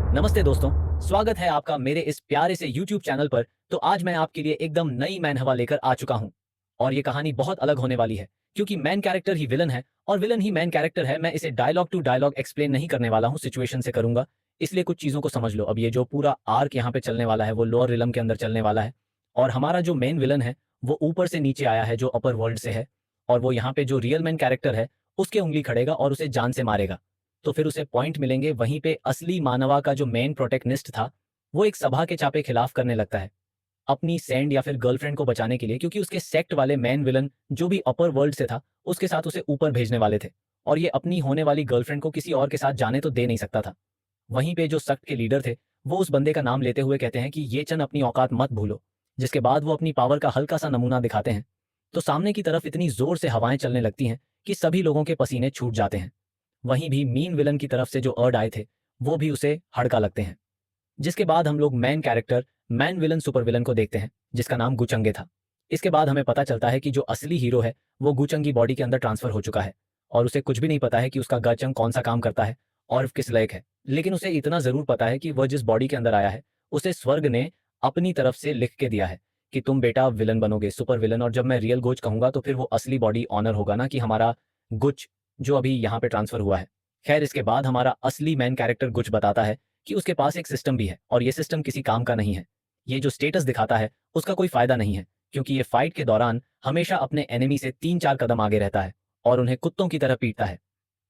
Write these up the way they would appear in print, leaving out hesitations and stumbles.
नमस्ते दोस्तों, स्वागत है आपका मेरे इस प्यारे से YouTube चैनल पर। तो आज मैं आपके लिए एकदम नई मैनहवा लेकर आ चुका हूं और ये कहानी बहुत अलग होने वाली है क्योंकि मैन कैरेक्टर ही विलन है और विलन ही मैन कैरेक्टर है। मैं इसे डायलॉग टू डायलॉग एक्सप्लेन नहीं करने वाला हूं, सिचुएशन से करूंगा। इसलिए कुछ चीज़ों को समझ लो। अब ये जो पूरा आर्क यहाँ पे चलने वाला है वो लोअर रिलम के अंदर चलने वाला है और हमारा जो मेन विलन है वो ऊपर से नीचे आया है, जो अपर वर्ल्ड से है। और वो यहाँ पे जो रियल मैन कैरेक्टर है उसके उंगली खड़ेगा और उसे जान से मारेगा। तो फिर उसे पॉइंट मिलेंगे। वहीं पे असली मानवा का जो मेन प्रोटेक्निस्ट था वो एक सभा के चापे खिलाफ करने लगता है अपनी सैंड या फिर गर्लफ्रेंड को बचाने के लिए, क्योंकि उसके सेक्ट वाले मेन विलन जो भी अपर वर्ल्ड से था उसके साथ उसे ऊपर भेजने वाले थे और ये अपनी होने वाली गर्लफ्रेंड को किसी और के साथ जाने तो दे नहीं सकता था। वहीं पे जो सख्त के लीडर थे वो उस बंदे का नाम लेते हुए कहते हैं कि ये चन अपनी औकात मत भूलो, जिसके बाद वो अपनी पावर का हल्का सा नमूना दिखाते हैं। तो सामने की तरफ इतनी जोर से हवाएं चलने लगती हैं कि सभी लोगों के पसीने छूट जाते हैं। वहीं भी मीन विलन की तरफ से जो अर्ड आए थे वो भी उसे हड़का लगते हैं। जिसके बाद हम लोग man character man villain super villain को देखते हैं जिसका नाम गुचंगे था। इसके बाद हमें पता चलता है कि जो असली हीरो है वो गुचंग की बॉडी के अंदर ट्रांसफर हो चुका है और उसे कुछ भी नहीं पता है कि उसका गचंग कौन सा काम करता है और किस लायक है। लेकिन उसे इतना जरूर पता है कि वह जिस बॉडी के अंदर आया है उसे स्वर्ग ने अपनी तरफ से लिख के दिया है कि तुम बेटा विलन बनोगे, सुपर विलन। और जब मैं रियल गोच कहूंगा तो फिर वो असली बॉडी ऑनर होगा ना, कि हमारा गुच जो अभी यहाँ पे ट्रांसफर हुआ है। खैर, इसके बाद हमारा असली मैन कैरेक्टर गुच बताता है कि उसके पास एक सिस्टम भी है और ये सिस्टम किसी काम का नहीं है। ये जो स्टेटस दिखाता है उसका कोई फायदा नहीं है, क्योंकि ये फाइट के दौरान हमेशा अपने एनिमी से 3-4 कदम आगे रहता है और उन्हें कुत्तों की तरह पीटता है।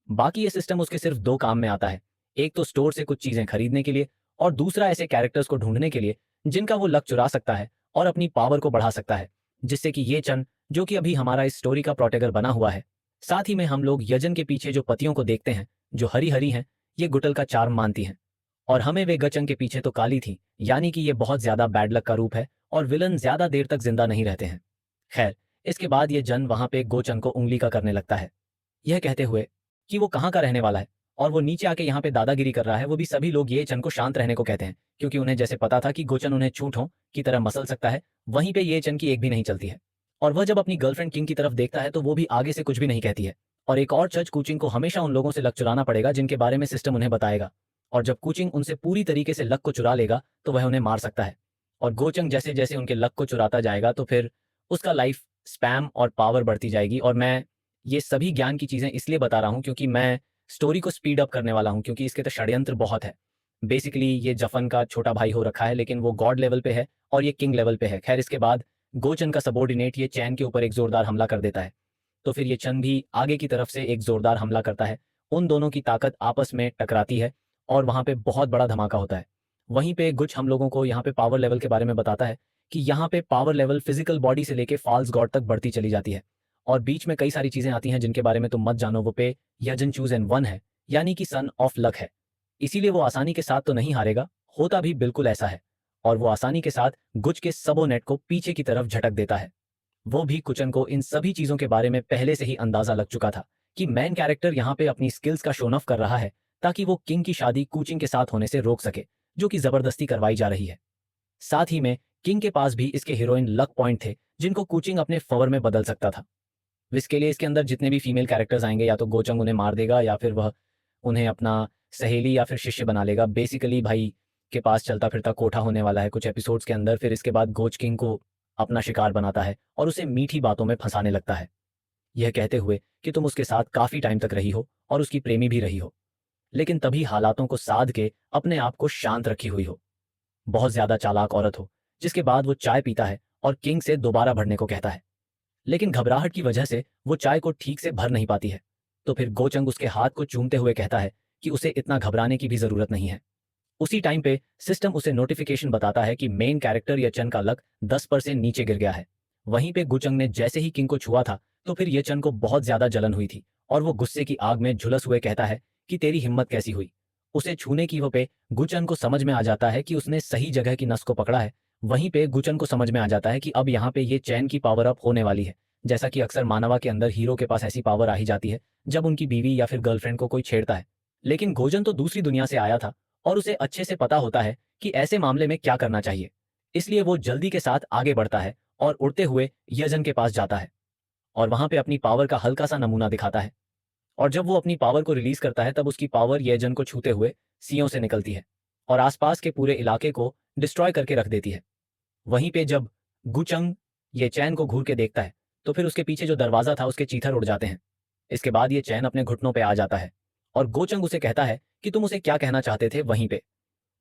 बाकी ये सिस्टम उसके सिर्फ 2 काम में आता है, एक तो स्टोर से कुछ चीजें खरीदने के लिए और दूसरा ऐसे कैरेक्टर्स को ढूंढने के लिए जिनका वो लक चुरा सकता है और अपनी पावर को बढ़ा सकता है, जिससे कि ये चंद जो कि अभी हमारा इस स्टोरी का प्रोटेगर बना हुआ है। साथ ही में हम लोग यजन के पीछे जो पतियों को देखते हैं जो हरी हरी हैं, ये गुटल का चार्म मानती हैं और हमें वे गचंग के पीछे तो काली थी, यानी कि ये बहुत ज्यादा बैड लक का रूप है और विलन ज्यादा देर तक जिंदा नहीं रहते हैं। खैर, इसके बाद ये जन वहां पे गोचंग को उंगली का करने लगता है, यह कहते हुए कि वो कहाँ का रहने वाला है और वो नीचे आके यहाँ पे दादागिरी कर रहा है। वो भी सभी लोग ये चन को शांत रहने को कहते हैं क्योंकि उन्हें जैसे पता था कि गोचन उन्हें छूटों की तरह मसल सकता है। वहीं पे ये चन की एक भी नहीं चलती है और वह जब अपनी गर्लफ्रेंड किंग की तरफ देखता है तो वो भी आगे से कुछ भी नहीं कहती है। और एक और चर्च कूचिंग को हमेशा उन लोगों से लक चुराना पड़ेगा जिनके बारे में सिस्टम उन्हें बताएगा, और जब कूचिंग उनसे पूरी तरीके से लक को चुरा लेगा तो वह उन्हें मार सकता है। और गोचंग जैसे जैसे उनके लक को चुराता जाएगा तो फिर उसका लाइफ स्पैम और पावर बढ़ती जाएगी। और मैं ये सभी ज्ञान की चीजें इसलिए बता रहा हूँ क्योंकि मैं स्टोरी को स्पीड अप करने वाला हूँ, क्योंकि इसके तो षड्यंत्र बहुत है। बेसिकली ये जफन का छोटा भाई हो रखा है, लेकिन वो गॉड लेवल पे है और ये किंग लेवल पे है। खैर, इसके बाद गोचन का सबॉर्डिनेट ये चैन के ऊपर एक जोरदार हमला कर देता है, तो फिर ये चंद भी आगे की तरफ से एक जोरदार हमला करता है। उन दोनों की ताकत आपस में टकराती है और वहां पे बहुत बड़ा धमाका होता है। वहीं पे गुच हम लोगों को यहाँ पे पावर लेवल के बारे में बताता है कि यहाँ पे पावर लेवल फिजिकल बॉडी से लेके फॉल्स गॉड तक बढ़ती चली जाती है और बीच में कई सारी चीजें आती हैं जिनके बारे में तुम मत जानो। वो पे यजन चूज एंड वन है, यानी कि सन ऑफ लक है। इसीलिए वो आसानी के साथ तो नहीं हारेगा, होता भी बिल्कुल ऐसा है। और वो आसानी के साथ गुच के सबोनेट को पीछे की तरफ झटक देता है। वो भी कुचन को इन सभी चीजों के बारे में पहले से ही अंदाजा लग चुका था कि मैन कैरेक्टर यहाँ पे अपनी स्किल्स का शोन ऑफ कर रहा है ताकि वो किंग की शादी कुचिंग के साथ होने से रोक सके, जो कि जबरदस्ती करवाई जा रही है। साथ ही में किंग के पास भी इसके हीरोइन लक पॉइंट थे जिनको कुचिंग अपने फेवर में बदल सकता था। इसके लिए इसके अंदर जितने भी फीमेल कैरेक्टर्स आएंगे या तो गोचंग उन्हें मार देगा या फिर वह उन्हें अपना सहेली या फिर शिष्य बना लेगा। बेसिकली भाई के पास चलता फिरता कोठा होने वाला है कुछ एपिसोड्स के अंदर। फिर इसके बाद गोच किंग को अपना शिकार बनाता है और उसे मीठी बातों में फंसाने लगता है, यह कहते हुए कि तुम उसके साथ काफी टाइम तक रही हो और उसकी प्रेमी भी रही हो, लेकिन तभी हालातों को साध के अपने आप को शांत रखी हुई हो। बहुत ज्यादा चालाक औरत हो। जिसके बाद वो चाय पीता है और किंग से दोबारा भरने को कहता है, लेकिन घबराहट की वजह से वो चाय को ठीक से भर नहीं पाती है। तो फिर गोचंग उसके हाथ को चूमते हुए कहता है कि उसे इतना घबराने की भी जरूरत नहीं है। उसी टाइम पे सिस्टम उसे नोटिफिकेशन बताता है कि मेन कैरेक्टर या चन का लक 10% नीचे गिर गया है। वहीं पे गुचंग ने जैसे ही किंग को छुआ था तो फिर ये चन को बहुत ज्यादा जलन हुई थी और वो गुस्से की आग में झुलस हुए कहता है कि तेरी हिम्मत कैसी हुई उसे छूने की। वो पे गुचन को समझ में आ जाता है कि उसने सही जगह की नस को पकड़ा है। वहीं पे गुचन को समझ में आ जाता है कि अब यहाँ पे ये चैन की पावर अप होने वाली है। जैसा कि अक्सर मानवा के अंदर हीरो के पास ऐसी पावर आ ही जाती है जब उनकी बीवी या फिर गर्लफ्रेंड को कोई छेड़ता है। लेकिन गोजन तो दूसरी दुनिया से आया था और उसे अच्छे से पता होता है कि ऐसे मामले में क्या करना चाहिए। इसलिए वो जल्दी के साथ आगे बढ़ता है और उड़ते हुए यजन के पास जाता है और वहां पे अपनी पावर का हल्का सा नमूना दिखाता है। और जब वो अपनी पावर को रिलीज करता है तब उसकी पावर यजन को छूते हुए सीओ से निकलती है और आसपास के पूरे इलाके को डिस्ट्रॉय करके रख देती है। वहीं पे जब गुचंग ये चैन को घूर के देखता है तो फिर उसके पीछे जो दरवाजा था उसके चीथर उड़ जाते हैं। इसके बाद ये चैन अपने घुटनों पे आ जाता है और गोचंग उसे कहता है कि तुम उसे क्या कहना चाहते थे। वहीं पे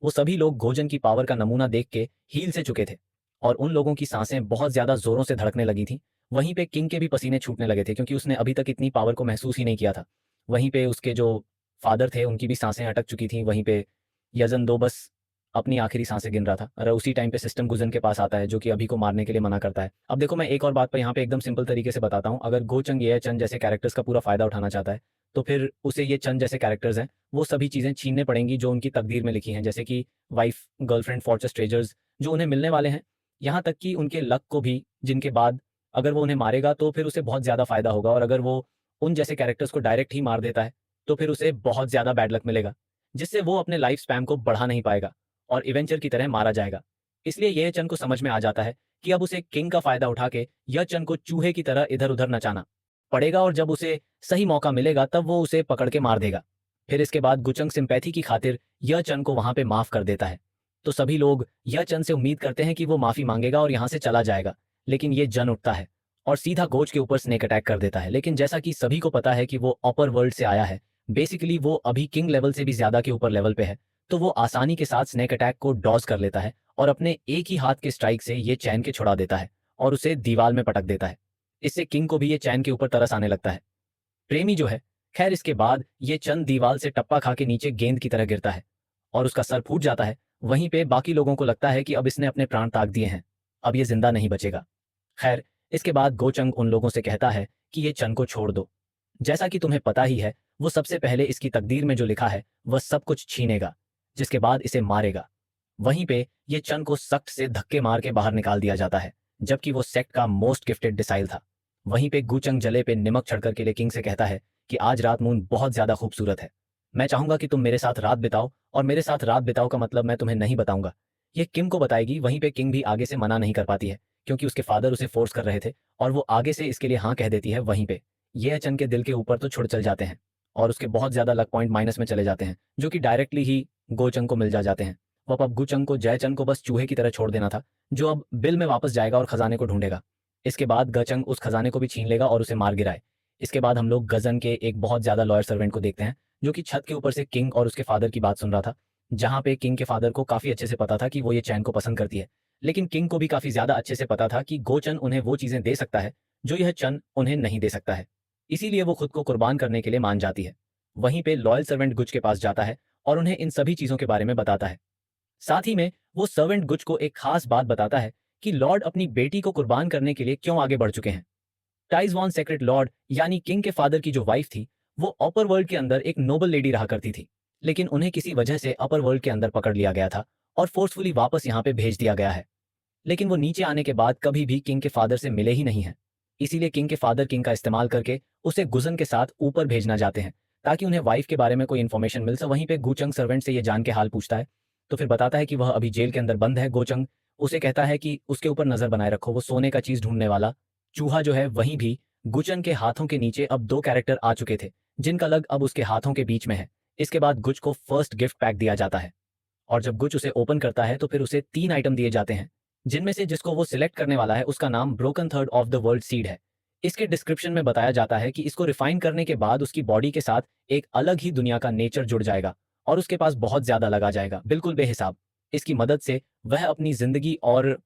वो सभी लोग गोजन की पावर का नमूना देख के हील से चुके थे और उन लोगों की सांसें बहुत ज्यादा जोरों से धड़कने लगी थी। वहीं पे किंग के भी पसीने छूटने लगे थे क्योंकि उसने अभी तक इतनी पावर को महसूस ही नहीं किया था। वहीं पे उसके जो फादर थे उनकी भी सांसें अटक चुकी थी। वहीं पे यजन दो बस अपनी आखिरी सांसें गिन रहा था और उसी टाइम पे सिस्टम गुजन के पास आता है जो कि अभी को मारने के लिए मना करता है। अब देखो मैं एक और बात पर यहाँ पे एकदम सिंपल तरीके से बताता हूँ। अगर गोचंग ये चंद जैसे कैरेक्टर्स का पूरा फायदा उठाना चाहता है तो फिर उसे ये चंद जैसे कैरेक्टर्स हैं वो सभी चीज़ें छीनने पड़ेंगी जो उनकी तकदीर में लिखी हैं, जैसे कि वाइफ, गर्लफ्रेंड, फॉर्चर्स, ट्रेजर्स जो उन्हें मिलने वाले हैं, यहाँ तक कि उनके लक को भी, जिनके बाद अगर वो उन्हें मारेगा तो फिर उसे बहुत ज़्यादा फायदा होगा। और अगर वो उन जैसे कैरेक्टर्स को डायरेक्ट ही मार देता है तो फिर उसे बहुत ज़्यादा बैड लक मिलेगा जिससे वो अपने लाइफ स्पैम को बढ़ा नहीं पाएगा और इवेंचर की तरह मारा जाएगा। इसलिए यह चन को समझ में आ जाता है कि अब उसे किंग का फायदा उठा के यह चन को चूहे की तरह इधर उधर नचाना पड़ेगा और जब उसे सही मौका मिलेगा तब वो उसे पकड़ के मार देगा। फिर इसके बाद गुचंग सिंपैथी की खातिर यह चन को वहां पे माफ कर देता है। तो सभी लोग यह चन से उम्मीद करते हैं कि वो माफी मांगेगा और यहां से चला जाएगा, लेकिन ये जन उठता है और सीधा गोच के ऊपर स्नेक अटैक कर देता है। लेकिन जैसा कि सभी को पता है कि वो अपर वर्ल्ड से आया है, बेसिकली वो अभी किंग लेवल से भी ज्यादा के ऊपर लेवल पे है, तो वो आसानी के साथ स्नेक अटैक को डॉज कर लेता है और अपने एक ही हाथ के स्ट्राइक से ये चैन के छुड़ा देता है और उसे दीवार में पटक देता है। इससे किंग को भी ये चैन के ऊपर तरस आने लगता है। प्रेमी जो है, खैर इसके बाद ये चंद दीवार से टप्पा खा के नीचे गेंद की तरह गिरता है और उसका सर फूट जाता है। वहीं पे बाकी लोगों को लगता है कि अब इसने अपने प्राण त्याग दिए हैं, अब ये जिंदा नहीं बचेगा। खैर इसके बाद गोचंग उन लोगों से कहता है कि ये चन को छोड़ दो। जैसा कि तुम्हें पता ही है वो सबसे पहले इसकी तकदीर में जो लिखा है वह सब कुछ छीनेगा, जिसके बाद इसे मारेगा। वहीं पे ये चन को सख्त से धक्के मार के बाहर निकाल दिया जाता है, जबकि वो सेक्ट का मोस्ट गिफ्टेड डिसाइल था। वहीं पे गुचंग जले पे निमक छड़कर के लिए किंग से कहता है कि आज रात मून बहुत ज्यादा खूबसूरत है, मैं चाहूंगा कि तुम मेरे साथ रात बिताओ। और मेरे साथ रात बिताओ का मतलब मैं तुम्हें नहीं बताऊंगा, ये किंग को बताएगी। वहीं पे किंग भी आगे से मना नहीं कर पाती है क्योंकि उसके फादर उसे फोर्स कर रहे थे और वो आगे से इसके लिए हाँ कह देती है। वहीं पे ये चन के दिल के ऊपर तो छुड़ चल जाते हैं और उसके बहुत ज्यादा लक पॉइंट माइनस में चले जाते हैं जो कि डायरेक्टली ही गोचंग को मिल जाते हैं। वो अब गुचंग को जयचंद को बस चूहे की तरह छोड़ देना था जो अब बिल में वापस जाएगा और खजाने को ढूंढेगा। इसके बाद गचंग उस खजाने को भी छीन लेगा और उसे मार गिराए। इसके बाद हम लोग गजन के एक बहुत ज्यादा लॉयर सर्वेंट को देखते हैं जो कि छत के ऊपर से किंग और उसके फादर की बात सुन रहा था, जहां पे किंग के फादर को काफी अच्छे से पता था कि वो ये चैन को पसंद करती है, लेकिन किंग को भी काफी ज्यादा अच्छे से पता था कि गोचन उन्हें वो चीजें दे सकता है जो यह चन उन्हें नहीं दे सकता है। इसीलिए वो खुद को कुर्बान करने के लिए मान जाती है। वहीं पे लॉयल सर्वेंट गुच के पास जाता है और उन्हें इन सभी चीजों के बारे में बताता है। साथ ही में वो सर्वेंट गुच को एक खास बात बताता है कि लॉर्ड अपनी बेटी को कुर्बान करने के लिए क्यों आगे बढ़ चुके हैं। टाइज वॉन सेक्रेट लॉर्ड यानी किंग के फादर की जो वाइफ थी वो अपर वर्ल्ड के अंदर एक नोबल लेडी रहा करती थी, लेकिन उन्हें किसी वजह से अपर वर्ल्ड के अंदर पकड़ लिया गया था और फोर्सफुली वापस यहाँ पे भेज दिया गया है। लेकिन वो नीचे आने के बाद कभी भी किंग के फादर से मिले ही नहीं है। इसीलिए किंग के फादर किंग का इस्तेमाल करके उसे गुजन के साथ ऊपर भेजना चाहते हैं ताकि उन्हें वाइफ के बारे में कोई इन्फॉर्मेशन मिल सके। वहीं पे गुचंग सर्वेंट से ये जान के हाल पूछता है तो फिर बताता है कि वह अभी जेल के अंदर बंद है। गोचंग उसे कहता है कि उसके ऊपर नजर बनाए रखो, वो सोने का चीज ढूंढने वाला चूहा जो है। वहीं भी गुचन के हाथों के नीचे अब दो कैरेक्टर आ चुके थे जिनका लग अब उसके हाथों के बीच में है। इसके बाद गुच को फर्स्ट गिफ्ट पैक दिया जाता है और जब गुच उसे ओपन करता है तो फिर उसे 3 आइटम दिए जाते हैं जिनमें से जिसको वो सिलेक्ट करने वाला है उसका नाम broken third of the world seed है। इसके डिस्क्रिप्शन में बताया जाता है कि इसको रिफाइन करने के बाद उसकी बॉडी के साथ एक अलग ही दुनिया का नेचर जुड़ जाएगा और उसके पास बहुत ज्यादा लगा जाएगा, बिल्कुल बेहिसाब। इसकी मदद से वह अपनी जिंदगी और